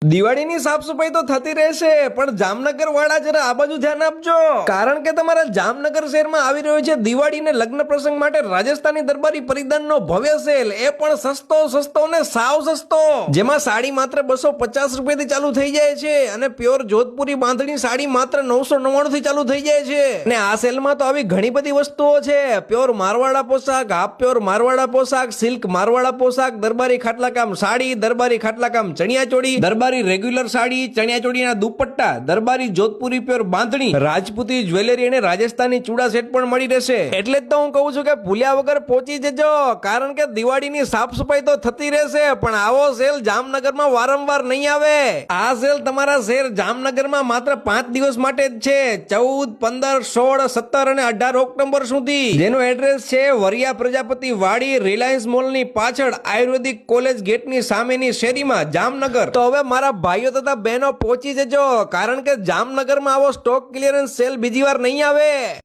દિવાળીની સાફ સફાઈ તો થતી રહેશે, પણ જામનગર વાળા જરા આ બાજુ ધ્યાન આપજો, કારણ કે તમારા જામનગર શહેરમાં આવી રહ્યો છે દિવાળી ને લગ્ન પ્રસંગ માટે રાજસ્થાની દરબારી પરિધાનનો ભવ્ય સેલ, એ પણ સસ્તો ને સાવ સસ્તો, જેમાં સાડી માત્ર 250 રૂપિયાથી ચાલુ થઈ જાય છે અને પ્યોર જોધપુરી બાંધણી સાડી માત્ર 999 થી ચાલુ થઈ જાય છે. ને આ સેલમાં તો આવી ઘણી બધી વસ્તુઓ છે: પ્યોર મારવાડા પોશાક, હાફ પ્યોર મારવાડા પોશાક, સિલ્ક મારવાડા પોશાક, દરબારી ખાટલાકામ સાડી, દરબારી ખાટલાકામ ચણિયાચોળી, દરબારી રેગ્યુલર સાડી, ચણિયાચોળીના દુપટ્ટા, દરબારી જોધપુરી પ્યોર બાંધણી, રાજપૂતી જ્વેલરી અને રાજસ્થાની ચૂડા સેટ પણ મળી રહેશે. એટલે જ તો હું કહું છું કે ભૂલ્યા વગર પહોંચી જજો, કારણ કે દિવાળીની સાફ સફાઈ તો થતી રહેશે, પણ આવો સેલ જામનગરમાં વારંવાર નહીં આવે. આ સેલ તમારા શહેર જામનગરમાં માત્ર 5 દિવસ માટે જ છે, 14, 15, 16, 17 અને 18 ઓક્ટોબર સુધી, જેનું એડ્રેસ છે વરિયા પ્રજાપતિ વાડી, રિલાયન્સ મોલની પાછળ, આયુર્વેદિક કોલેજ ગેટની સામેની શેરીમાં, જામનગર. તો હવે મારા ભાઈઓ તથા બહેનો પહોંચી જજો, કારણ કે જામનગરમાં આવો સ્ટોક ક્લિયરન્સ સેલ બીજી વાર નહીં આવે.